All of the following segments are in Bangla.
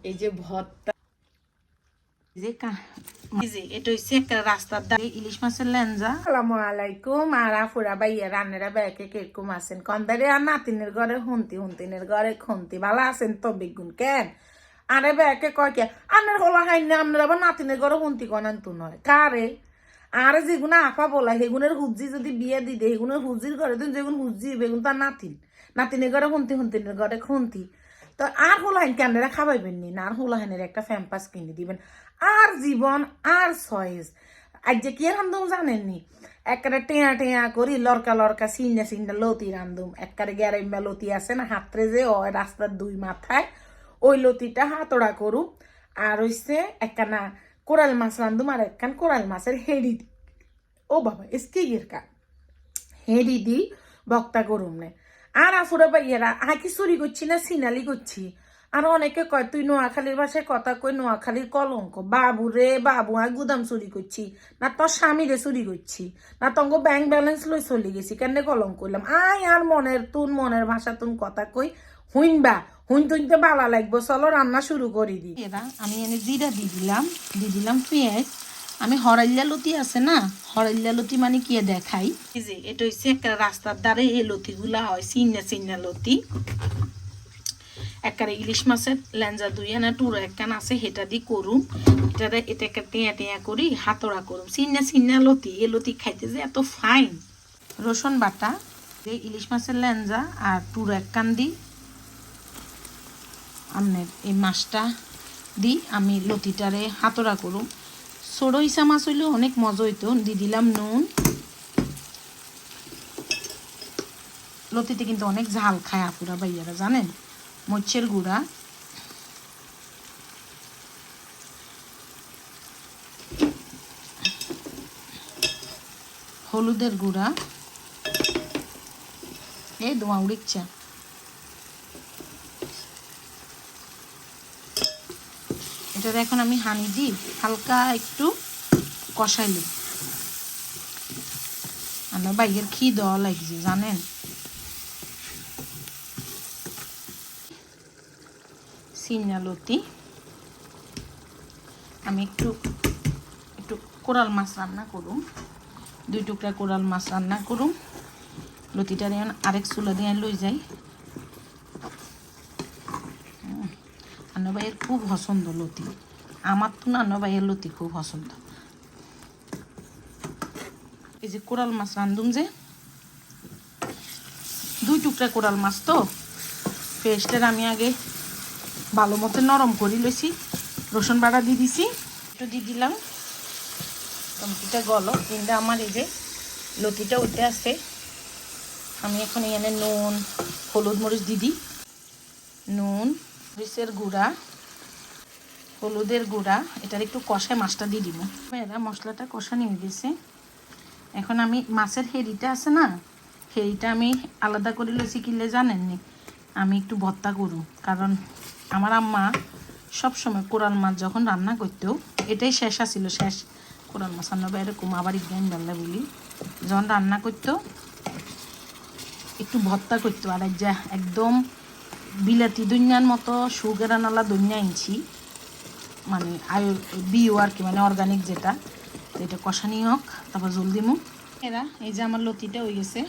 এই যে ভর্তা এটা হচ্ছে একটা রাস্তার ধারে ইলিশ মাছের লেঞ্জা। আসসালামু আলাইকুম। আর আফুরা ভাইয়া রান্নারা ব্যাকে কিরকম আছেন? কন্দারে আর নাতিনের ঘরে হুন্তিনের ঘরে খুন্তি ভালো আছেন তো বেগুন কেন? আরে ব্যাকে কয় কে আনের হলা হাইন না আপনার আবার নাতিনের ঘরে হুন্তি কনান তো নয় কারে আরে যেগুলো আফা বলা সেগুনের হুজি যদি বিয়ে দিতে সেগুনের হুজির ঘরে তুমি যেগুন হুজি বেগুন তার নাতিনের ঘরে হুন্তিনের ঘরে খুন্তি। তো আর হুলাহাইন ক্যান্ডেরা খাবাইবেন নি না, আর হুলাহাইনের একটা ফ্যাম্পাস কিনে দিবেন। আর জীবন আর সয়েস আজ যে কি রান্ধুম জানেননি? একেবারে টেয়া করি লড়কা সিন্না লতি রান্ধুম। একেবারে গ্যারাইম্বা লতি আছে না হাতরে যে ওই রাস্তার দুই মাথায় ওই লতিটা হাতড়া করুম। আর হইছে একখানা কোরাল মাছ রান্ধুম আর একখান কোরাল মাছের হেডি ও বাবা এসকে ইয়েরকা হেডি দি বক্তা করুম নে। আর আফুরা ভাইয়েরা আঁকি চুরি করছি না সিনালি করছি। আর অনেকে কয় তুই নোয়াখালীর ভাষায় কথা কই নোয়াখালীর কলঙ্ক। বাবু রে বাবু আই গুদাম চুরি করছি না তোর স্বামীরে চুরি করছি না তঙ্গ ব্যাংক ব্যালেন্স লই চলে গেছি কেন কলঙ্ক করলাম। আয় আর মনের ভাষা তুন কথা কই হুইনবা তুইতে বালা লাগবো। চলো রান্না শুরু করি দি। এরা আমি এনে জিরা দিয়ে দিলাম পেঁয়াজ। আমি হরাইল্লা লতি আছে না, হরাইল্লা লতি মানে কি দেখাই এই যে এটা হচ্ছে একটা রাস্তার ধারে এই লতিগুলা হয় চিন্না লতি। একবারে ইলিশ মাছের লেঞ্জা দুই আনা টুরো একখান আছে সেটা দিয়ে করুম। এটা একটা টেয়া করি হাতড়া করুম চিন্না লতি। এ লতি খাইতে যে এত ফাইন। রসুন বাটা যে ইলিশ মাছের লেঞ্জা আর টুরো একখান দিই আমনের এই মাছটা দিই আমি লতিটারে হাতড়া করুম। ছোটো ইসা মাছ হইলেও অনেক মজা হইতো। দিয়ে দিলাম নুন। লতিতে কিন্তু অনেক ঝাল খায় আফুরা ভাইয়ারা জানেন। মরিচের গুঁড়া, হলুদের গুঁড়া, এই দোয়া উড়িচ্ছা এটা এখন আমি হানি দিই হালকা একটু কষাইলি। আমার ভাইয়ের খি দেওয়া লাগছে জানেন। চিন্না লতি আমি একটু কোরাল মাছ রান্না করুম। 2 টুকরা কোরাল মাছ রান্না করুম। লতিটা নিয়ে আরেক চুলা দিয়ে লই যাই। আন্ন ভাইয়ের খুব পছন্দ লতি। আমার তো না আন্ন ভাইয়ের লতি খুব পছন্দ। এই যে কোরাল মাছ রান্ধুম যে 2 টুকরা কোরাল মাছ তো পেস্টের আমি আগে ভালো মতো নরম করে লইছি। রসুন বাটা দিয়ে দিছি একটু দিয়ে দিলাম। টমেটোটা গলো কিন্তু আমার এই যে লতিটা উঠে আসছে। আমি এখন এখানে নুন হলুদ মরিচ দিদি নুন মরিচের গুঁড়া হলুদের গুঁড়া এটার একটু কষায় মাছটা দিয়ে দিব। এরা মশলাটা কষা নিয়ে গেছে। এখন আমি মাছের হেরিটা আছে না হেরিটা আমি আলাদা করে লইছি কিনলে জানেননি আমি একটু ভর্তা করু। কারণ আমার আম্মা সবসময় কোরাল মাছ যখন রান্না করতো এটাই শেষ আসছিল শেষ কোরাল মাছ রান্না এরকম আবার ইজ্ঞান বেলা বলি যখন রান্না করতো একটু ভর্তা করতো। আর যা একদম বিলাতি দুনিয়ার মতো সুগেরানালা দুনিয়া ইঞ্চি মানে বিও আর কি মানে অর্গানিক যেটা এটা কষানি হোক তারপর জলদি মুখ। এরা এই যে আমার লতিটা হয়ে গেছে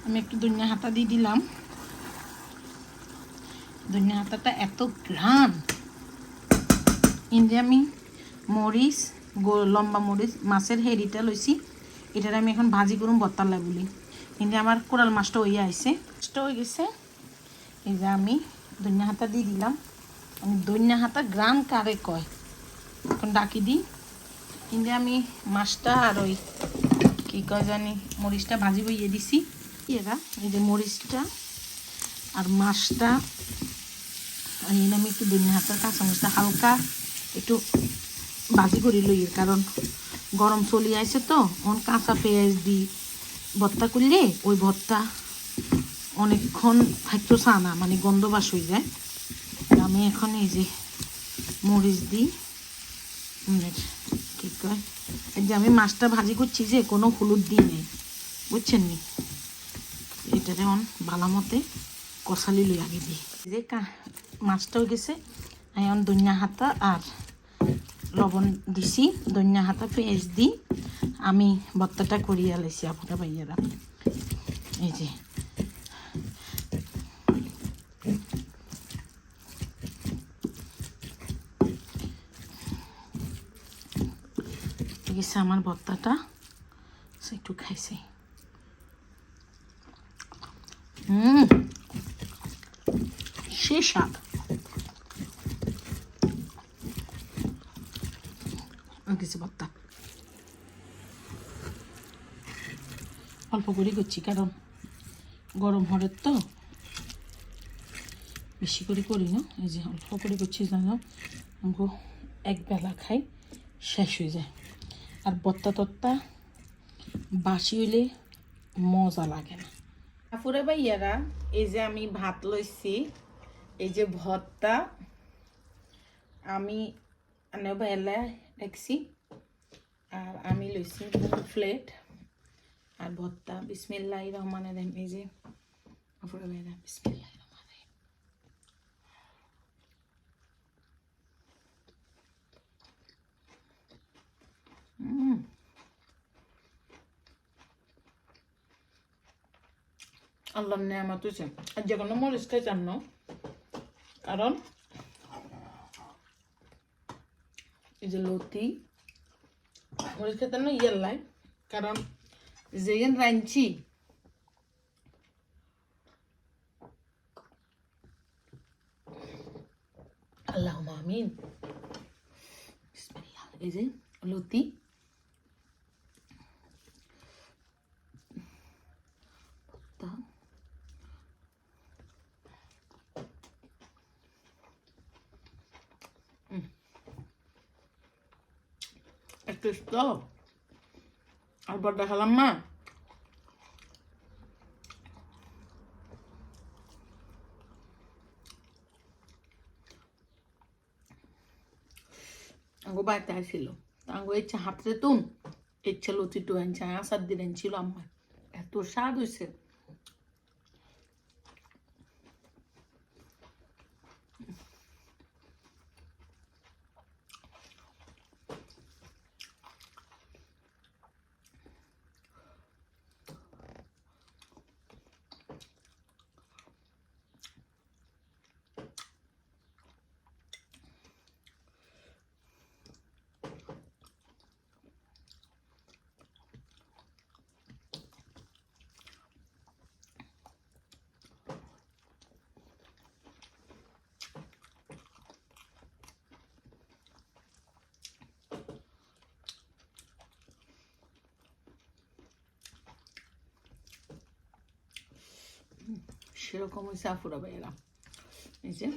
আমি একটু ধনিয়া হাতা দিয়ে দিলাম। ধনিয়া হাতাটা এত ঘ্রাণ ইন্দি আমি মরিচ লম্বা মরিচ মাছের হেরিটা লইছি এটার আমি এখন ভাজি করুম ভর্তার বলি। কিন্তু আমার কোরাল মাছটা হয়ে আইছে মাছটা হয়ে গেছে। এই যে আমি ধনিয়া হাতা দিয়ে দিলাম। আমি ধনিয়া হাতা গ্রান কারে কয় এখন ডাকি দিই। কিন্তু আমি মাছটা আর ওই কী কয় জানি মরিচটা ভাজি বইয়ে দিছি। এরা এই যে মরিচটা আর মাছটা আমি একটু ধনিয়া হাতার কাঁচামরিচটা হালকা একটু ভাজি করি লই কারণ গরম চলি আসে তো অন কাঁচা পেঁয়াজ দিই ভর্তা করলে ওই ভর্তা অনেকক্ষণ থাকতো চানা মানে গন্ধবাস হয়ে যায়। আমি এখন এই যে মরিচ দিই কী কয় এই যে আমি মাছটা ভাজি করছি যে কোনো হলুদ দিই নেই বুঝছেন নি। এটা যেমন ভালো মতে কষালি লই আগে দিই যে মাছটা হয়ে গেছে এখন ধনিয়া হাতা আর লবণ দিছি, ধনিয়া হাতা পেঁয়াজ দিই আমি ভর্তাটা করিয়া লাইছি আপুরা ভাইয়ারা। এই যে গেছে আমার ভর্তাটা, একটু খাইছি। সে স্বাদ। কিছু ভর্তা অল্প করে করছি, কারণ গরম হরে তো বেশি করে করি না। এই যে অল্প করে করছি, জানো আমাকে এক বেলা খাই শেষ হয়ে যায়। আর ভর্তা টর্তা বাসি হইলে মজা লাগে না। আপুরা ভাইয়ারা, এই যে আমি ভাত লইছি, এই যে ভর্তা আমি বেলা রাখছি, আর আমি লইছি প্লেট আর ভর্তা। বিসমিল্লাহির রহমানির রহিম। এই যে আপুরা ভাইয়ারা, বিসমিল্লাহির রহমানির রহিম। আল্লাহর নেয়ামত হইছে। আর যে কোনো মরিচ খাইতাম না, কারণ এই যে লতি মরিচ খেতাম না ইয়াল্লাই, কারণ যেদিন রাঁধছি আল্লাহুম্মা আমিন। বিসমিল্লাহ। এই যে লতি একটু তো আর বড় দেখালাম না। আঙ্গো বাড়িতে আসছিল, আঙ্গো ইচ্ছা হাতে তুন ইচ্ছা লতি টু আনছে, আসার দিন আনছিল আমার, এত স্বাদ হয়েছে। সেরকম হয়েছে আপুরা ভাইয়েরা। এই যে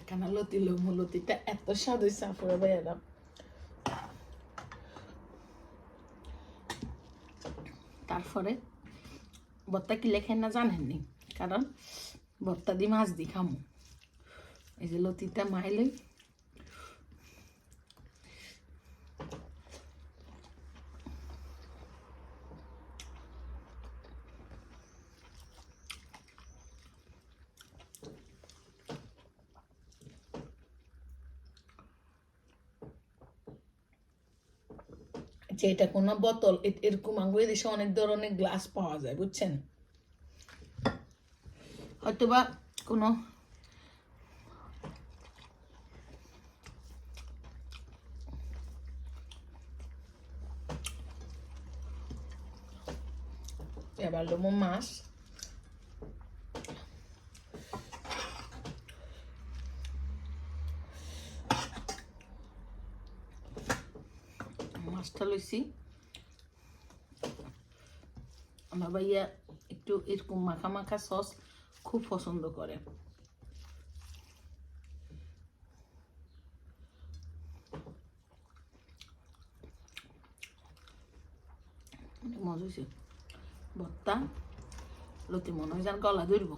কানা লতি লোমো লতিটা এত স্বাদ হয়েছে আপুরা ভাইয়েরা। তারপরে ভর্তা কি লেখেন না জানেননি, কারণ ভর্তা দিয়ে মাছ দি খামো। এই যে লতিটা মাইলে যে এটা কোনো বোতল, এরকম আমাদের দেশে অনেক ধরনের গ্লাস পাওয়া যায়, বুঝছেন? হয়তোবা কোনো এবার লোমো মাছ, মাছটা লইছি। আমার ভাইয়া একটু এরকম মাখা মাখা সস খুব পছন্দ করে। অনেক মজা হয়েছে ভর্তা, লতি মনে হয় যেন গলা ধরব।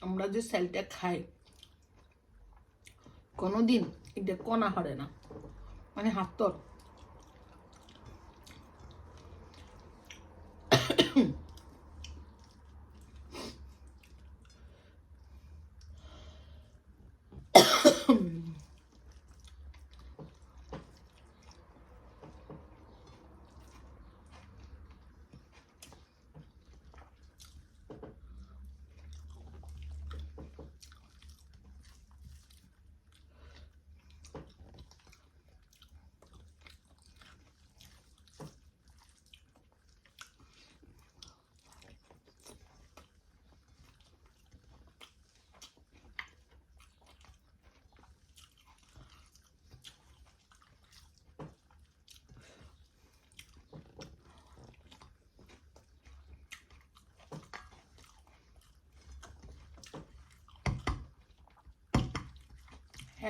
আমরা যে সেলটা খাই কোনোদিন এটা কণা হরে না, মানে হাতর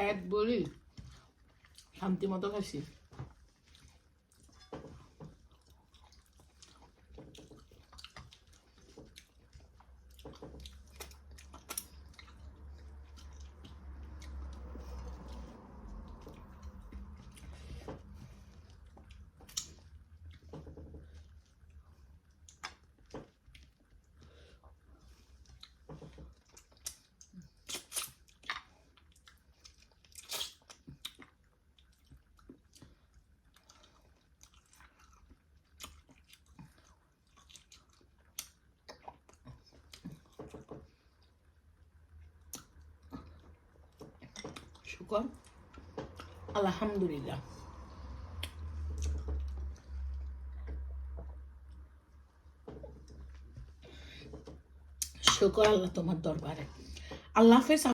এক বলি শান্তি মতো খাইছি। শুকর আলহামদুলিল্লাহ। শুকর আল্লাহ তোমার দরবারে। আল্লাহ হাফেজ।